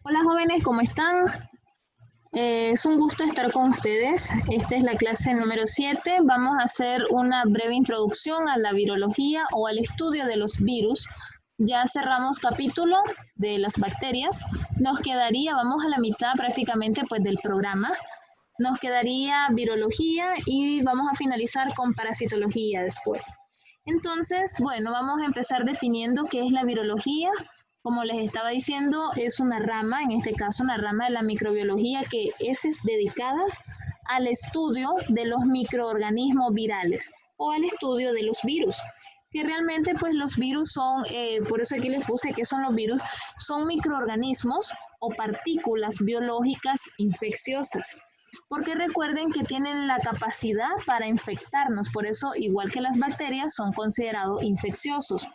Hola jóvenes, ¿cómo están? Es un gusto estar con ustedes. Esta es la clase número 7. Vamos a hacer una breve introducción a la virología o al estudio de los virus. Ya cerramos capítulo de las bacterias. Nos quedaría, vamos a la mitad prácticamente pues del programa. Nos quedaría virología y vamos a finalizar con parasitología después. Entonces, bueno, vamos a empezar definiendo qué es la virología. Como les estaba diciendo, es una rama, en este caso una rama de la microbiología que es dedicada al estudio de los microorganismos virales o al estudio de los virus. Que realmente pues los virus son, por eso aquí les puse que son los virus, son microorganismos o partículas biológicas infecciosas. Porque recuerden que tienen la capacidad para infectarnos, por eso igual que las bacterias son considerados infecciosos.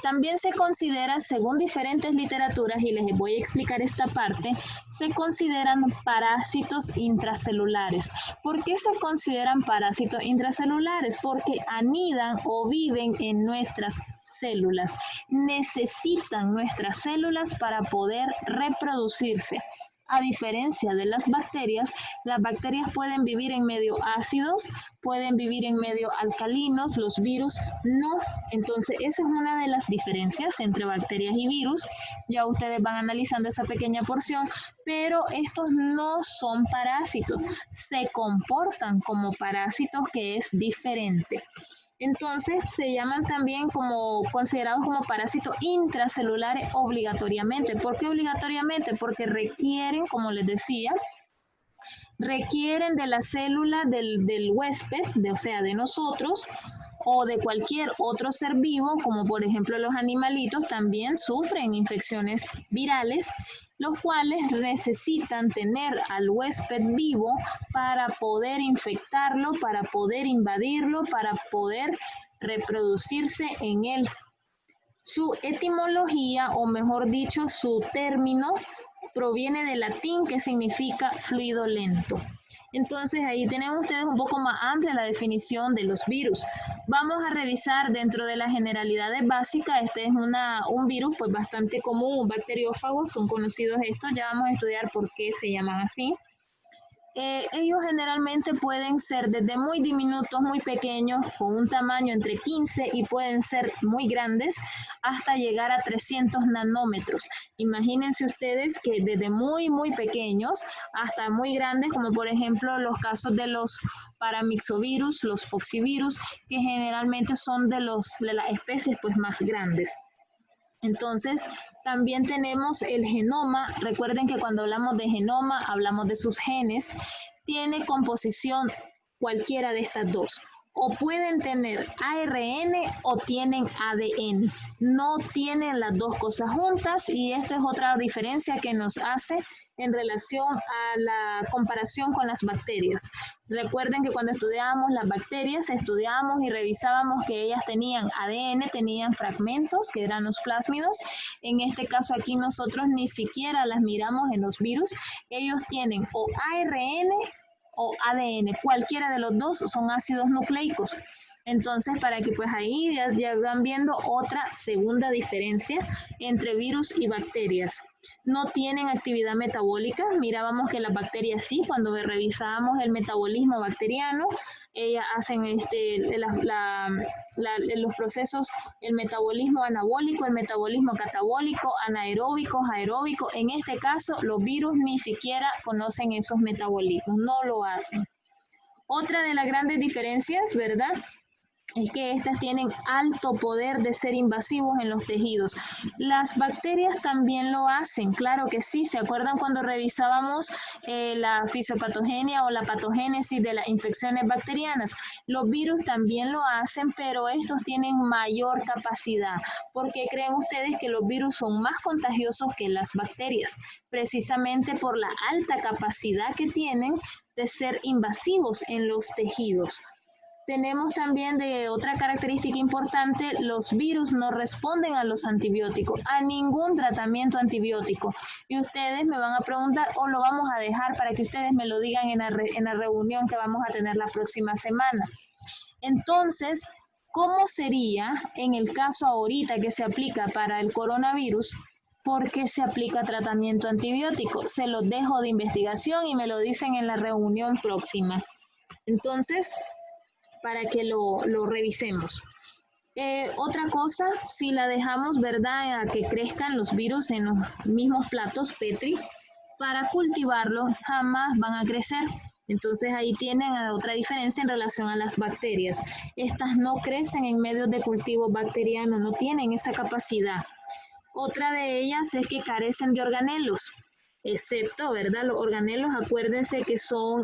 También se considera, según diferentes literaturas, y les voy a explicar esta parte, se consideran parásitos intracelulares. ¿Por qué se consideran parásitos intracelulares? Porque anidan o viven en nuestras células. Necesitan nuestras células para poder reproducirse. A diferencia de las bacterias pueden vivir en medio ácidos, pueden vivir en medio alcalinos, los virus no. Entonces, esa es una de las diferencias entre bacterias y virus. Ya ustedes van analizando esa pequeña porción, pero estos no son parásitos, se comportan como parásitos, que es diferente. Entonces se llaman también como considerados como parásitos intracelulares obligatoriamente. ¿Por qué obligatoriamente? Porque requieren, como les decía, requieren de la célula del huésped, o sea, de nosotros, o de cualquier otro ser vivo, como por ejemplo los animalitos, también sufren infecciones virales, los cuales necesitan tener al huésped vivo para poder infectarlo, para poder invadirlo, para poder reproducirse en él. Su etimología, o mejor dicho, su término, proviene del latín que significa fluido lento. Entonces ahí tienen ustedes un poco más amplia la definición de los virus. Vamos a revisar dentro de las generalidades básicas. Este es un virus pues bastante común, un bacteriófago, son conocidos estos. Ya vamos a estudiar por qué se llaman así. Ellos generalmente pueden ser desde muy diminutos, muy pequeños, con un tamaño entre 15 y pueden ser muy grandes, hasta llegar a 300 nanómetros. Imagínense ustedes que desde muy, muy pequeños hasta muy grandes, como por ejemplo los casos de los paramyxovirus, los poxivirus, que generalmente son de las especies pues más grandes. Entonces, también tenemos el genoma. Recuerden que cuando hablamos de genoma, hablamos de sus genes. Tiene composición cualquiera de estas dos. O pueden tener ARN o tienen ADN. No tienen las dos cosas juntas, y esto es otra diferencia que nos hace en relación a la comparación con las bacterias. Recuerden que cuando estudiábamos las bacterias, estudiábamos y revisábamos que ellas tenían ADN, tenían fragmentos que eran los plásmidos. En este caso aquí nosotros ni siquiera las miramos en los virus. Ellos tienen o ARN o ADN, cualquiera de los dos son ácidos nucleicos. Entonces, para que pues ahí ya van viendo otra segunda diferencia entre virus y bacterias. No tienen actividad metabólica. Mirábamos que las bacterias sí, cuando revisábamos el metabolismo bacteriano, ellas hacen los procesos, el metabolismo anabólico, el metabolismo catabólico, anaeróbico, aeróbico. En este caso, los virus ni siquiera conocen esos metabolismos, no lo hacen. Otra de las grandes diferencias, ¿verdad?, es que estas tienen alto poder de ser invasivos en los tejidos. Las bacterias también lo hacen, claro que sí. ¿Se acuerdan cuando revisábamos la fisiopatogenia o la patogénesis de las infecciones bacterianas? Los virus también lo hacen, pero estos tienen mayor capacidad. ¿Por qué creen ustedes que los virus son más contagiosos que las bacterias? Precisamente por la alta capacidad que tienen de ser invasivos en los tejidos. Tenemos también de otra característica importante, los virus no responden a los antibióticos, a ningún tratamiento antibiótico. Y ustedes me van a preguntar, o lo vamos a dejar para que ustedes me lo digan en la reunión que vamos a tener la próxima semana. Entonces, ¿cómo sería en el caso ahorita que se aplica para el coronavirus? ¿Por qué se aplica tratamiento antibiótico? Se los dejo de investigación y me lo dicen en la reunión próxima. Entonces, para que lo revisemos. Otra cosa, si la dejamos, ¿verdad?, a que crezcan los virus en los mismos platos Petri, para cultivarlos jamás van a crecer. Entonces ahí tienen otra diferencia en relación a las bacterias. Estas no crecen en medios de cultivo bacteriano, no tienen esa capacidad. Otra de ellas es que carecen de organelos, excepto, ¿verdad? Los organelos, acuérdense que son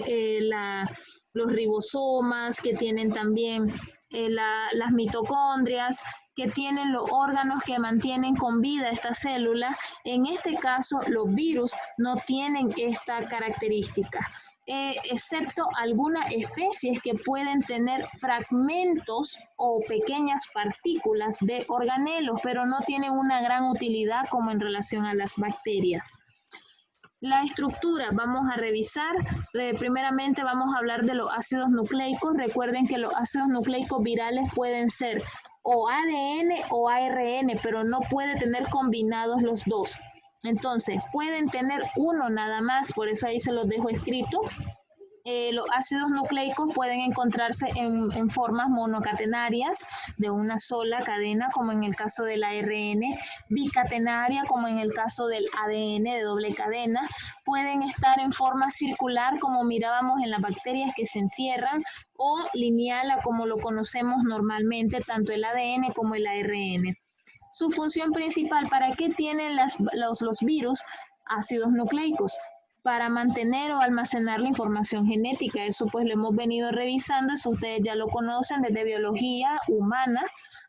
los ribosomas, que tienen también las mitocondrias, que tienen los órganos que mantienen con vida esta célula. En este caso, los virus no tienen esta característica, excepto algunas especies que pueden tener fragmentos o pequeñas partículas de organelos, pero no tienen una gran utilidad como en relación a las bacterias. La estructura, vamos a revisar. Primeramente vamos a hablar de los ácidos nucleicos. Recuerden que los ácidos nucleicos virales pueden ser o ADN o ARN, pero no puede tener combinados los dos. Entonces, pueden tener uno nada más, por eso ahí se los dejo escrito. Los ácidos nucleicos pueden encontrarse en formas monocatenarias de una sola cadena, como en el caso del ARN, bicatenaria, como en el caso del ADN de doble cadena. Pueden estar en forma circular, como mirábamos en las bacterias que se encierran, o lineal, como lo conocemos normalmente, tanto el ADN como el ARN. Su función principal, ¿para qué tienen los virus ácidos nucleicos? Para mantener o almacenar la información genética. Eso pues lo hemos venido revisando, eso ustedes ya lo conocen desde biología humana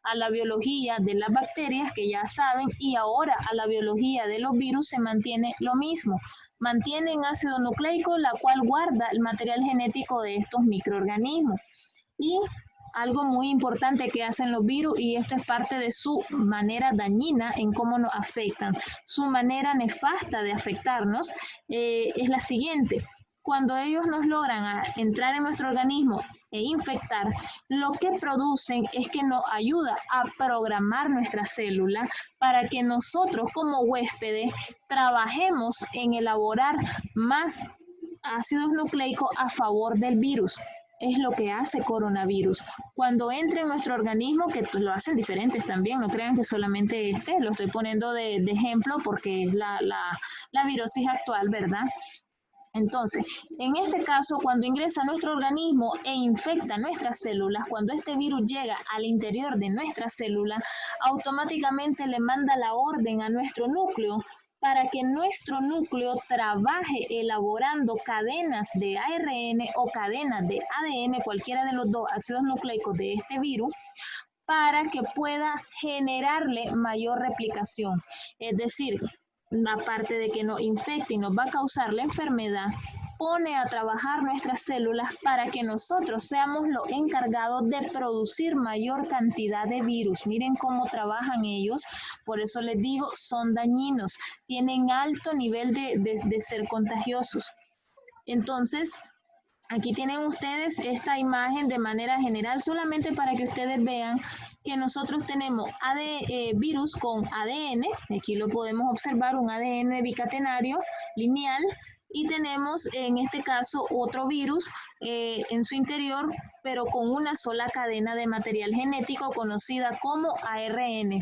a la biología de las bacterias, que ya saben, y ahora a la biología de los virus se mantiene lo mismo. Mantienen ácido nucleico, la cual guarda el material genético de estos microorganismos. Y algo muy importante que hacen los virus, y esto es parte de su manera dañina en cómo nos afectan, su manera nefasta de afectarnos, es la siguiente. Cuando ellos nos logran entrar en nuestro organismo e infectar, lo que producen es que nos ayuda a programar nuestra célula para que nosotros como huéspedes trabajemos en elaborar más ácidos nucleicos a favor del virus. Es lo que hace coronavirus. Cuando entra en nuestro organismo, que lo hacen diferentes también, no crean que solamente lo estoy poniendo de ejemplo porque es la virosis actual, ¿verdad? Entonces, en este caso, cuando ingresa a nuestro organismo e infecta nuestras células, cuando este virus llega al interior de nuestra célula, automáticamente le manda la orden a nuestro núcleo para que nuestro núcleo trabaje elaborando cadenas de ARN o cadenas de ADN, cualquiera de los dos ácidos nucleicos de este virus, para que pueda generarle mayor replicación. Es decir, aparte de que nos infecte y nos va a causar la enfermedad, pone a trabajar nuestras células para que nosotros seamos los encargados de producir mayor cantidad de virus. Miren cómo trabajan ellos, por eso les digo, son dañinos, tienen alto nivel de ser contagiosos. Entonces, aquí tienen ustedes esta imagen de manera general, solamente para que ustedes vean que nosotros tenemos virus con ADN, aquí lo podemos observar, un ADN bicatenario lineal, y tenemos en este caso otro virus en su interior, pero con una sola cadena de material genético conocida como ARN.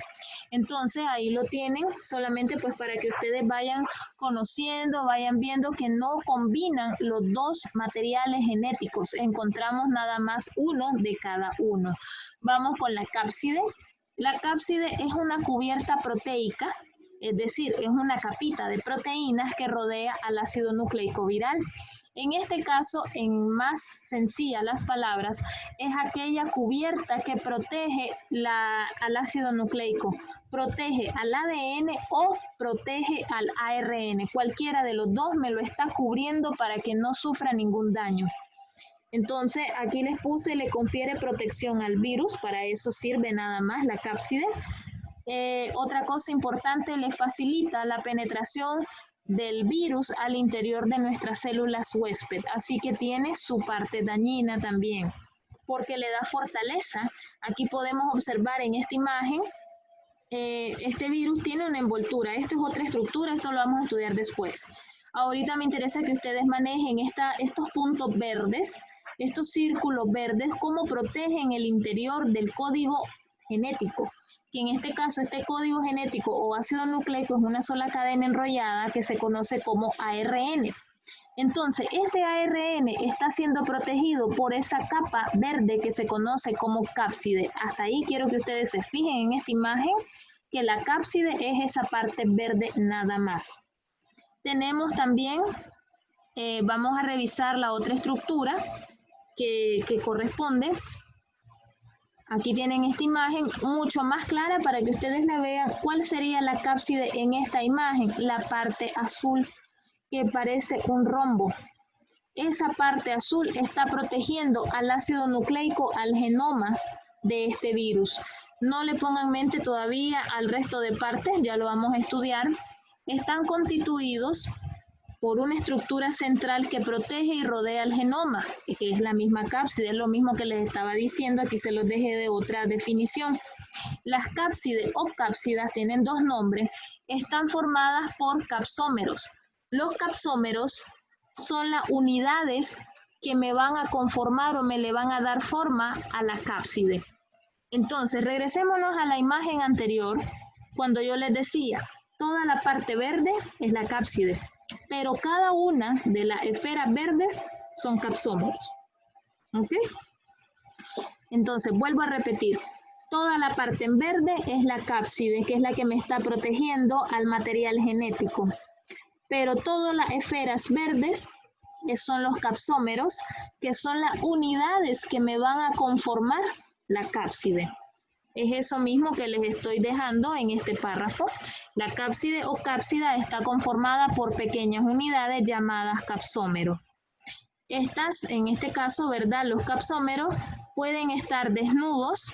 Entonces ahí lo tienen, solamente pues para que ustedes vayan conociendo, vayan viendo que no combinan los dos materiales genéticos, encontramos nada más uno de cada uno. Vamos con la cápside. La cápside es una cubierta proteica, es decir, es una capita de proteínas que rodea al ácido nucleico viral. En este caso, en más sencilla las palabras, es aquella cubierta que protege al ácido nucleico, protege al ADN o protege al ARN. Cualquiera de los dos me lo está cubriendo para que no sufra ningún daño. Entonces, aquí les puse, le confiere protección al virus, para eso sirve nada más la cápside. Otra cosa importante, le facilita la penetración del virus al interior de nuestras células huésped, así que tiene su parte dañina también, porque le da fortaleza. Aquí podemos observar en esta imagen este virus tiene una envoltura. Esto es otra estructura, esto lo vamos a estudiar después. Ahorita me interesa que ustedes manejen estos puntos verdes, estos círculos verdes, cómo protegen el interior del código genético, que en este caso este código genético o ácido nucleico es una sola cadena enrollada que se conoce como ARN. Entonces, este ARN está siendo protegido por esa capa verde que se conoce como cápside. Hasta ahí quiero que ustedes se fijen en esta imagen, que la cápside es esa parte verde nada más. Tenemos también, vamos a revisar la otra estructura que corresponde. Aquí tienen esta imagen mucho más clara para que ustedes la vean. ¿Cuál sería la cápside en esta imagen? La parte azul, que parece un rombo. Esa parte azul está protegiendo al ácido nucleico, al genoma de este virus. No le pongan mente todavía al resto de partes, ya lo vamos a estudiar. Están constituidos por una estructura central que protege y rodea el genoma, que es la misma cápside, es lo mismo que les estaba diciendo, aquí se los dejé de otra definición. Las cápsides o cápsidas tienen dos nombres, están formadas por capsómeros. Los capsómeros son las unidades que me van a conformar o me le van a dar forma a la cápside. Entonces, regresémonos a la imagen anterior, cuando yo les decía, toda la parte verde es la cápside, pero cada una de las esferas verdes son capsómeros. ¿Ok? Entonces, vuelvo a repetir. Toda la parte en verde es la cápside, que es la que me está protegiendo al material genético. Pero todas las esferas verdes son los capsómeros, que son las unidades que me van a conformar la cápside. Es eso mismo que les estoy dejando en este párrafo. La cápside o cápsida está conformada por pequeñas unidades llamadas capsómeros. Estas, en este caso, ¿verdad? Los capsómeros pueden estar desnudos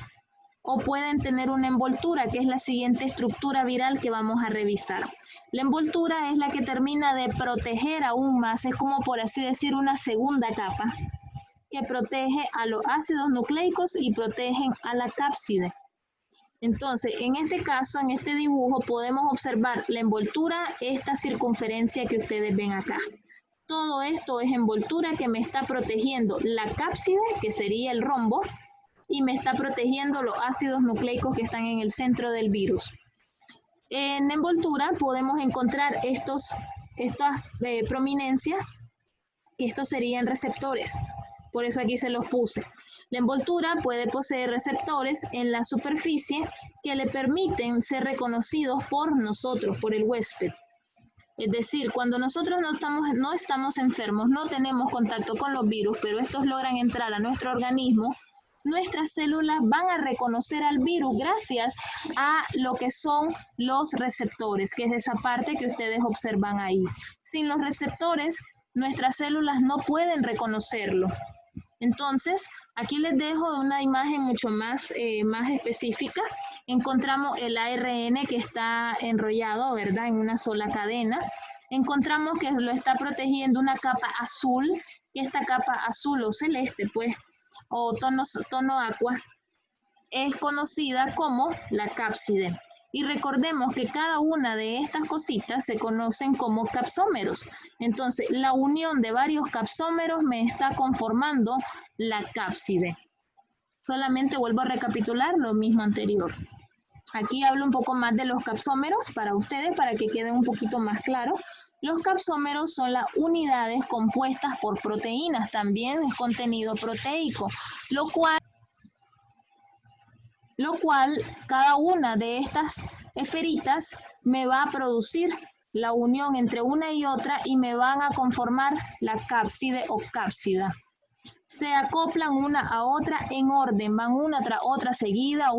o pueden tener una envoltura, que es la siguiente estructura viral que vamos a revisar. La envoltura es la que termina de proteger aún más, es como por así decir una segunda capa, que protege a los ácidos nucleicos y protegen a la cápside. Entonces, en este caso, en este dibujo, podemos observar la envoltura, esta circunferencia que ustedes ven acá. Todo esto es envoltura que me está protegiendo la cápside, que sería el rombo, y me está protegiendo los ácidos nucleicos que están en el centro del virus. En envoltura podemos encontrar estas prominencias, que estos serían receptores. Por eso aquí se los puse. La envoltura puede poseer receptores en la superficie que le permiten ser reconocidos por nosotros, por el huésped. Es decir, cuando nosotros no estamos enfermos, no tenemos contacto con los virus, pero estos logran entrar a nuestro organismo, nuestras células van a reconocer al virus gracias a lo que son los receptores, que es esa parte que ustedes observan ahí. Sin los receptores, nuestras células no pueden reconocerlo. Entonces, aquí les dejo una imagen mucho más específica. Encontramos el ARN que está enrollado, ¿verdad?, en una sola cadena. Encontramos que lo está protegiendo una capa azul, que esta capa azul o celeste, pues, o tono aqua, es conocida como la cápside. Y recordemos que cada una de estas cositas se conocen como capsómeros. Entonces, la unión de varios capsómeros me está conformando la cápside. Solamente vuelvo a recapitular lo mismo anterior. Aquí hablo un poco más de los capsómeros para ustedes, para que quede un poquito más claro. Los capsómeros son las unidades compuestas por proteínas, también es contenido proteico, lo cual cada una de estas esferitas me va a producir la unión entre una y otra y me van a conformar la cápside o cápsida. Se acoplan una a otra en orden, van una tras otra seguida,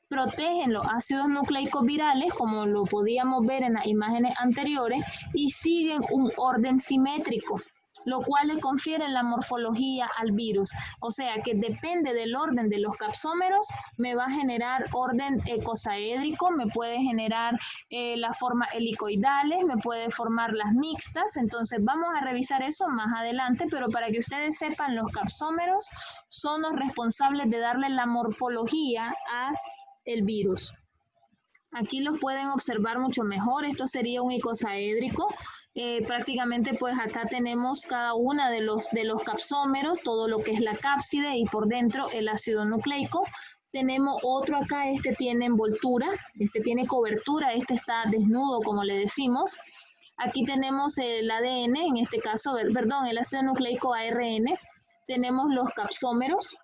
protegen los ácidos nucleicos virales, como lo podíamos ver en las imágenes anteriores, y siguen un orden simétrico, lo cual le confiere la morfología al virus. O sea que depende del orden de los capsómeros, me va a generar orden ecosaédrico, me puede generar las formas helicoidales, me puede formar las mixtas. Entonces vamos a revisar eso más adelante, pero para que ustedes sepan, los capsómeros son los responsables de darle la morfología a el virus. Aquí los pueden observar mucho mejor. Esto sería un icosaédrico. Prácticamente pues acá tenemos cada una de los capsómeros, todo lo que es la cápside y por dentro el ácido nucleico. Tenemos otro acá, este tiene envoltura, este tiene cobertura, este está desnudo como le decimos. Aquí tenemos el ADN, en este caso, perdón, el ácido nucleico ARN. Tenemos los capsómeros,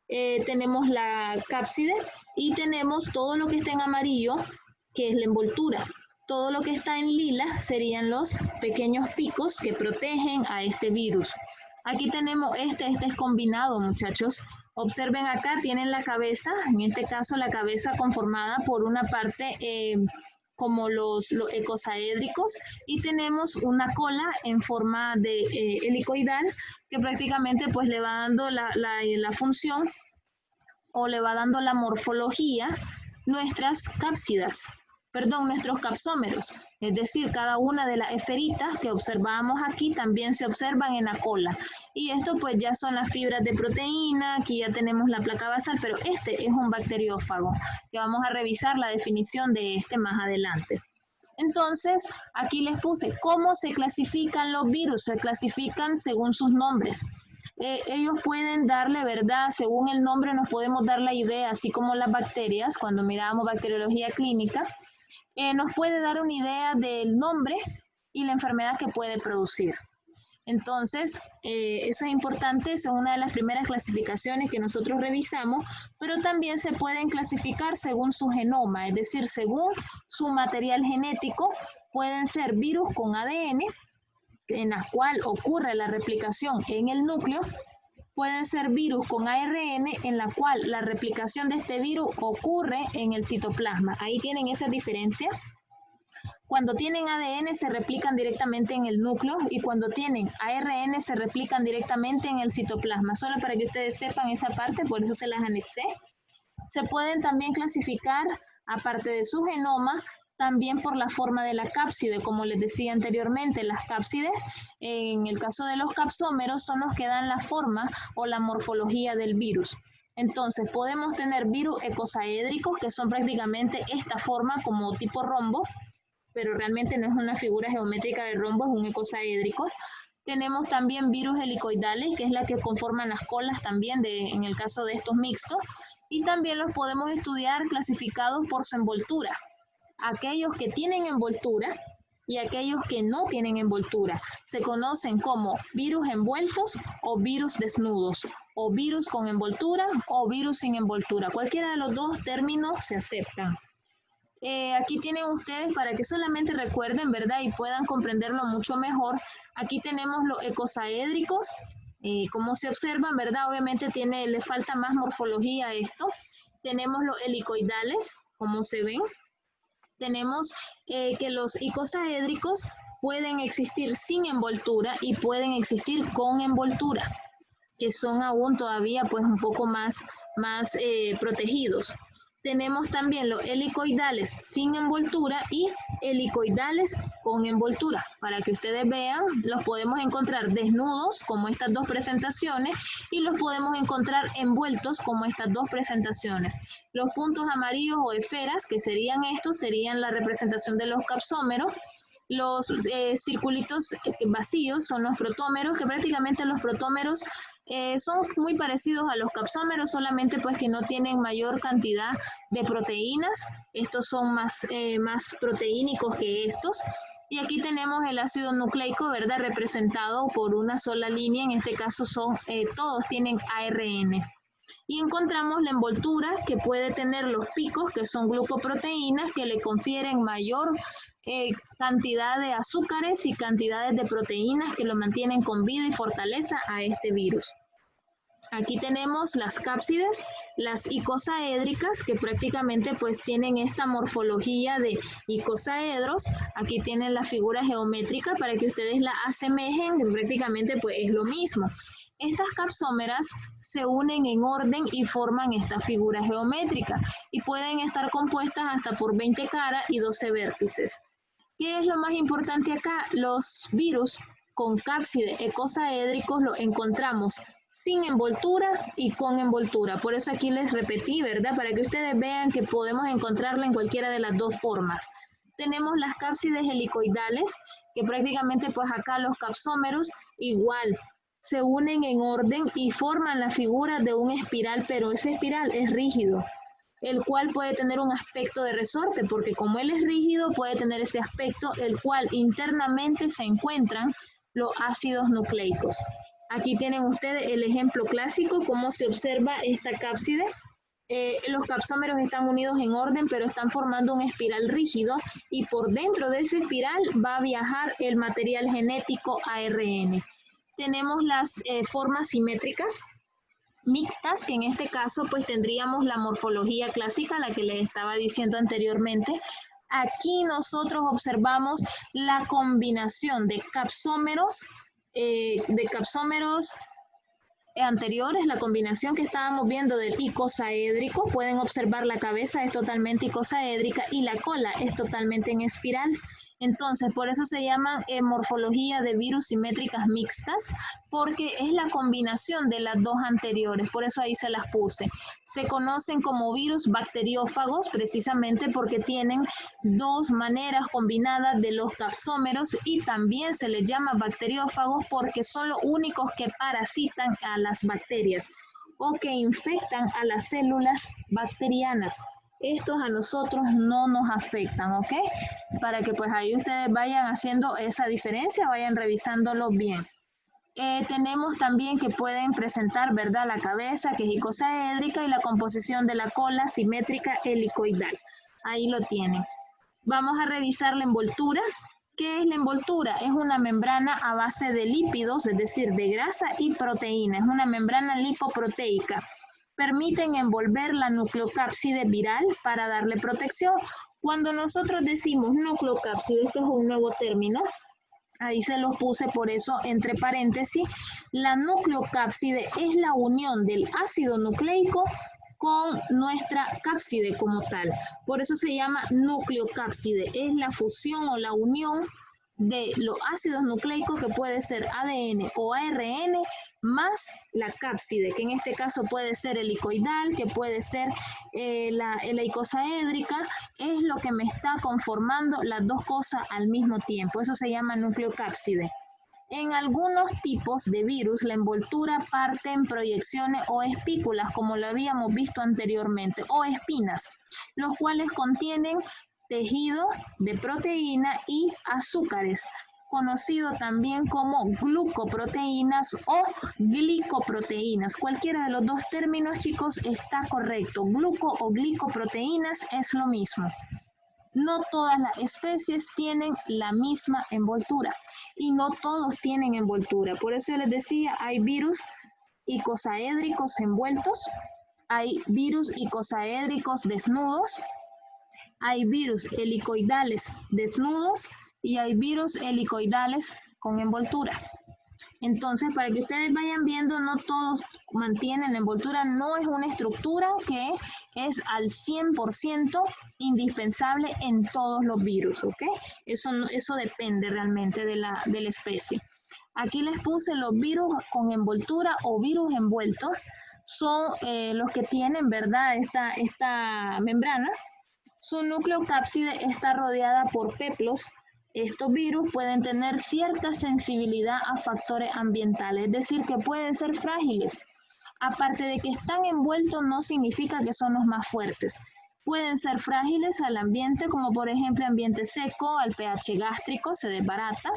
tenemos la cápside y tenemos todo lo que está en amarillo, que es la envoltura. Todo lo que está en lila serían los pequeños picos que protegen a este virus. Aquí tenemos este es combinado, muchachos. Observen acá, tienen la cabeza, en este caso la cabeza conformada por una parte como los icosaédricos y tenemos una cola en forma de helicoidal que prácticamente pues le va dando la función o le va dando la morfología nuestros capsómeros, es decir, cada una de las esferitas que observamos aquí también se observan en la cola. Y esto pues ya son las fibras de proteína, aquí ya tenemos la placa basal, pero este es un bacteriófago, que vamos a revisar la definición de este más adelante. Entonces, aquí les puse cómo se clasifican los virus, se clasifican según sus nombres. Ellos pueden darle, ¿verdad? Según el nombre nos podemos dar la idea, así como las bacterias, cuando miramos bacteriología clínica, nos puede dar una idea del nombre y la enfermedad que puede producir. Entonces, eso es importante, eso es una de las primeras clasificaciones que nosotros revisamos, pero también se pueden clasificar según su genoma, es decir, según su material genético, pueden ser virus con ADN, en la cual ocurre la replicación en el núcleo, pueden ser virus con ARN, en la cual la replicación de este virus ocurre en el citoplasma. Ahí tienen esa diferencia. Cuando tienen ADN se replican directamente en el núcleo y cuando tienen ARN se replican directamente en el citoplasma. Solo para que ustedes sepan esa parte, por eso se las anexé. Se pueden también clasificar, aparte de su genoma, también por la forma de la cápside, como les decía anteriormente, las cápsides, en el caso de los capsómeros, son los que dan la forma o la morfología del virus. Entonces, podemos tener virus icosaédricos, que son prácticamente esta forma como tipo rombo, pero realmente no es una figura geométrica de rombo, es un icosaédrico. Tenemos también virus helicoidales, que es la que conforman las colas también, en el caso de estos mixtos, y también los podemos estudiar clasificados por su envoltura. Aquellos que tienen envoltura y aquellos que no tienen envoltura se conocen como virus envueltos o virus desnudos, o virus con envoltura o virus sin envoltura. Cualquiera de los dos términos se aceptan. Aquí tienen ustedes para que solamente recuerden, ¿verdad? Y puedan comprenderlo mucho mejor. Aquí tenemos los icosaédricos, como se observan, ¿verdad? Obviamente le falta más morfología a esto. Tenemos los helicoidales, como se ven. Tenemos que los icosaédricos pueden existir sin envoltura y pueden existir con envoltura, que son aún todavía pues un poco más protegidos. Tenemos también los helicoidales sin envoltura y helicoidales con envoltura. Para que ustedes vean, los podemos encontrar desnudos, como estas dos presentaciones, y los podemos encontrar envueltos, como estas dos presentaciones. Los puntos amarillos o esferas, que serían estos, serían la representación de los capsómeros. Los circulitos vacíos son los protómeros, que prácticamente los protómeros son muy parecidos a los capsómeros, solamente pues que no tienen mayor cantidad de proteínas. Estos son más proteínicos que estos. Y aquí tenemos el ácido nucleico, ¿verdad? Representado por una sola línea, en este caso todos tienen ARN. Y encontramos la envoltura, que puede tener los picos, que son glucoproteínas, que le confieren mayor cantidad de azúcares y cantidades de proteínas que lo mantienen con vida y fortaleza a este virus. Aquí tenemos las cápsides, las icosaédricas, que prácticamente pues tienen esta morfología de icosaedros. Aquí tienen la figura geométrica para que ustedes la asemejen, que prácticamente pues es lo mismo. Estas capsómeras se unen en orden y forman esta figura geométrica y pueden estar compuestas hasta por 20 caras y 12 vértices. ¿Qué es lo más importante acá? Los virus con cápside icosaédricos los encontramos sin envoltura y con envoltura. Por eso aquí les repetí, ¿verdad? Para que ustedes vean que podemos encontrarla en cualquiera de las dos formas. Tenemos las cápsides helicoidales, que prácticamente pues acá los capsómeros igual se unen en orden y forman la figura de un espiral, pero ese espiral es rígido, el cual puede tener un aspecto de resorte, porque como él es rígido puede tener ese aspecto, el cual internamente se encuentran los ácidos nucleicos. Aquí tienen ustedes el ejemplo clásico, cómo se observa esta cápside. Los capsómeros están unidos en orden, pero están formando un espiral rígido y por dentro de ese espiral va a viajar el material genético ARN. Tenemos las formas simétricas mixtas, que en este caso pues tendríamos la morfología clásica, la que les estaba diciendo anteriormente. Aquí nosotros observamos la combinación de capsómeros anteriores, la combinación que estábamos viendo del icosaédrico. Pueden observar la cabeza es totalmente icosaédrica y la cola es totalmente en espiral. Entonces, por eso se llaman morfología de virus simétricas mixtas, porque es la combinación de las dos anteriores, por eso ahí se las puse. Se conocen como virus bacteriófagos precisamente porque tienen dos maneras combinadas de los capsómeros y también se les llama bacteriófagos porque son los únicos que parasitan a las bacterias o que infectan a las células bacterianas. Estos a nosotros no nos afectan, ¿ok? Para que pues ahí ustedes vayan haciendo esa diferencia, vayan revisándolo bien. Tenemos también que pueden presentar, ¿verdad? La cabeza, que es icosaédrica, y la composición de la cola simétrica helicoidal. Ahí lo tienen. Vamos a revisar la envoltura. ¿Qué es la envoltura? Es una membrana a base de lípidos, es decir, de grasa y proteína. Es una membrana lipoproteica. Permiten envolver la nucleocápside viral para darle protección. Cuando nosotros decimos nucleocápside, este es un nuevo término, ahí se los puse por eso entre paréntesis, la nucleocápside es la unión del ácido nucleico con nuestra cápside como tal. Por eso se llama nucleocápside, es la fusión o la unión de los ácidos nucleicos, que puede ser ADN o ARN, más la cápside, que en este caso puede ser helicoidal, que puede ser la icosaédrica, es lo que me está conformando las dos cosas al mismo tiempo. Eso se llama nucleocápside. En algunos tipos de virus, la envoltura parte en proyecciones o espículas, como lo habíamos visto anteriormente, o espinas, los cuales contienen tejido de proteína y azúcares, conocido también como glucoproteínas o glicoproteínas. Cualquiera de los dos términos, chicos, está correcto. Gluco o glicoproteínas es lo mismo. No todas las especies tienen la misma envoltura y no todos tienen envoltura. Por eso yo les decía, hay virus icosaédricos envueltos, hay virus icosaédricos desnudos, hay virus helicoidales desnudos y hay virus helicoidales con envoltura. Entonces, para que ustedes vayan viendo, no todos mantienen la envoltura, no es una estructura que es al 100% indispensable en todos los virus, ¿ok? Eso depende realmente de la especie. Aquí les puse los virus con envoltura o virus envueltos, son los que tienen, ¿verdad?, esta membrana. Su nucleocápside está rodeada por peplos. Estos virus pueden tener cierta sensibilidad a factores ambientales, es decir, que pueden ser frágiles. Aparte de que están envueltos, no significa que son los más fuertes. Pueden ser frágiles al ambiente, como por ejemplo ambiente seco, al pH gástrico, se desbarata.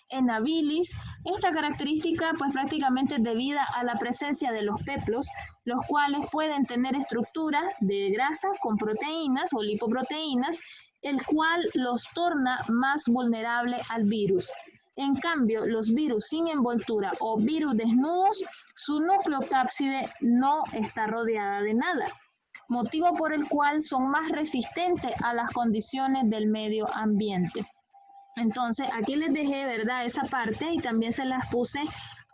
En la bilis, esta característica pues prácticamente es debida a la presencia de los peplos, los cuales pueden tener estructuras de grasa con proteínas o lipoproteínas, el cual los torna más vulnerables al virus. En cambio, los virus sin envoltura o virus desnudos, su nucleocápside no está rodeada de nada, motivo por el cual son más resistentes a las condiciones del medio ambiente. Entonces, aquí les dejé, ¿verdad?, esa parte y también se las puse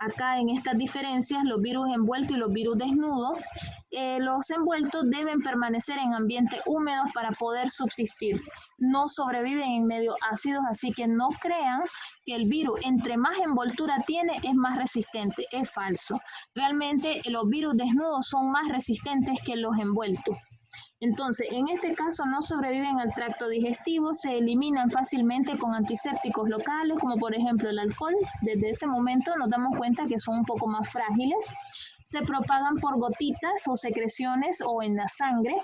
acá en estas diferencias, los virus envueltos y los virus desnudos. Los envueltos deben permanecer en ambientes húmedos para poder subsistir. No sobreviven en medios ácidos, así que no crean que el virus, entre más envoltura tiene, es más resistente. Es falso. Realmente los virus desnudos son más resistentes que los envueltos. Entonces, en este caso no sobreviven al tracto digestivo, se eliminan fácilmente con antisépticos locales, como por ejemplo el alcohol. Desde ese momento nos damos cuenta que son un poco más frágiles. Se propagan por gotitas o secreciones o en la sangre.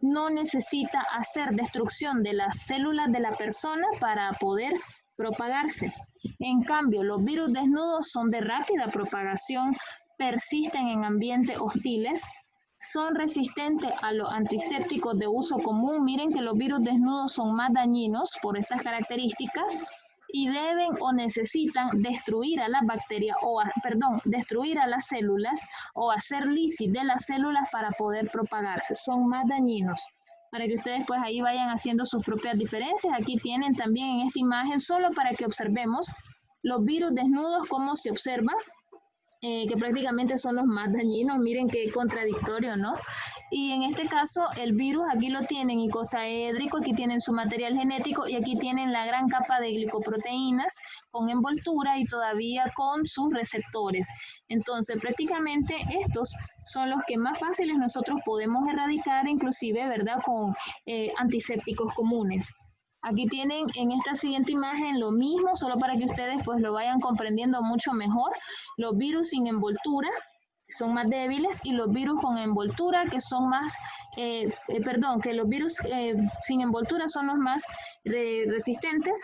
No necesita hacer destrucción de las células de la persona para poder propagarse. En cambio, los virus desnudos son de rápida propagación, persisten en ambientes hostiles, son resistentes a los antisépticos de uso común. Miren que los virus desnudos son más dañinos por estas características y deben o necesitan destruir a las bacterias destruir a las células o hacer lisis de las células para poder propagarse. Son más dañinos. Para que ustedes pues ahí vayan haciendo sus propias diferencias. Aquí tienen también en esta imagen, solo para que observemos los virus desnudos, cómo se observa. Que prácticamente son los más dañinos. Miren qué contradictorio, ¿no? Y en este caso el virus aquí lo tienen icosaédrico, aquí tienen su material genético y aquí tienen la gran capa de glicoproteínas con envoltura y todavía con sus receptores. Entonces prácticamente estos son los que más fáciles nosotros podemos erradicar, inclusive, ¿verdad?, con antisépticos comunes. Aquí tienen en esta siguiente imagen lo mismo, solo para que ustedes pues lo vayan comprendiendo mucho mejor. Los virus sin envoltura son más débiles y los virus con envoltura que son más, que los virus sin envoltura son los más resistentes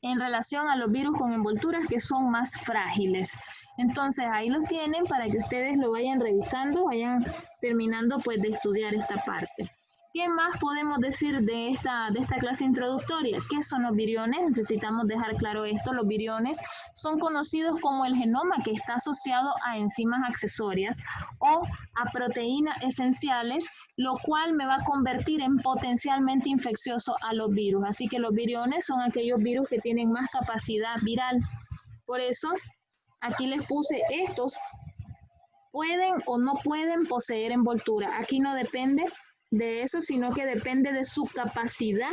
en relación a los virus con envolturas que son más frágiles. Entonces ahí los tienen para que ustedes lo vayan revisando, vayan terminando pues de estudiar esta parte. ¿Qué más podemos decir de esta clase introductoria? ¿Qué son los viriones? Necesitamos dejar claro esto. Los viriones son conocidos como el genoma que está asociado a enzimas accesorias o a proteínas esenciales, lo cual me va a convertir en potencialmente infeccioso a los virus. Así que los viriones son aquellos virus que tienen más capacidad viral. Por eso, aquí les puse estos. Pueden o no pueden poseer envoltura. Aquí no depende de eso, sino que depende de su capacidad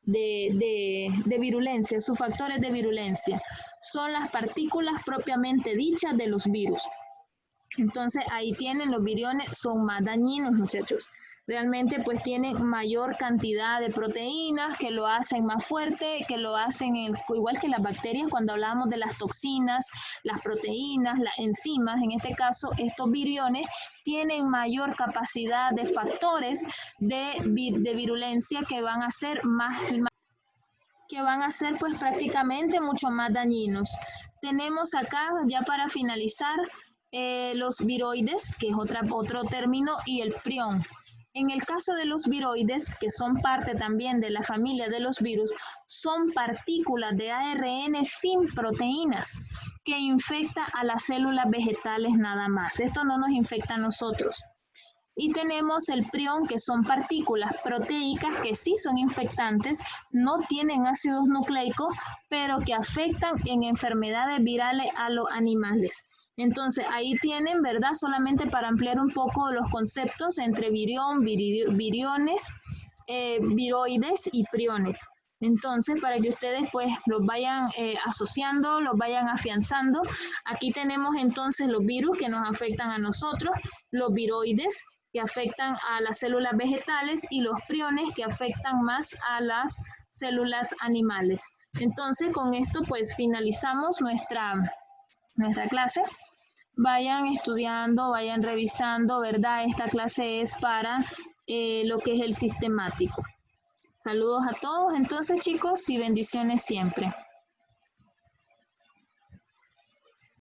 de virulencia, sus factores de virulencia. Son las partículas propiamente dichas de los virus. Entonces ahí tienen, los viriones son más dañinos, muchachos. Realmente pues tienen mayor cantidad de proteínas que lo hacen más fuerte, que lo hacen igual que las bacterias cuando hablábamos de las toxinas, las proteínas, las enzimas. En este caso estos viriones tienen mayor capacidad de factores de virulencia que van a ser pues prácticamente mucho más dañinos. Tenemos acá ya para finalizar los viroides, que es otro término, y el prión. En el caso de los viroides, que son parte también de la familia de los virus, son partículas de ARN sin proteínas que infecta a las células vegetales nada más. Esto no nos infecta a nosotros. Y tenemos el prión, que son partículas proteicas que sí son infectantes, no tienen ácidos nucleicos, pero que afectan en enfermedades virales a los animales. Entonces ahí tienen, ¿verdad?, solamente para ampliar un poco los conceptos entre virión, viriones, viroides y priones. Entonces, para que ustedes pues los vayan asociando, los vayan afianzando, aquí tenemos entonces los virus que nos afectan a nosotros, los viroides que afectan a las células vegetales y los priones que afectan más a las células animales. Entonces, con esto pues finalizamos nuestra clase. Vayan estudiando, vayan revisando, ¿verdad? Esta clase es para lo que es el sistemático. Saludos a todos, entonces, chicos, y bendiciones siempre.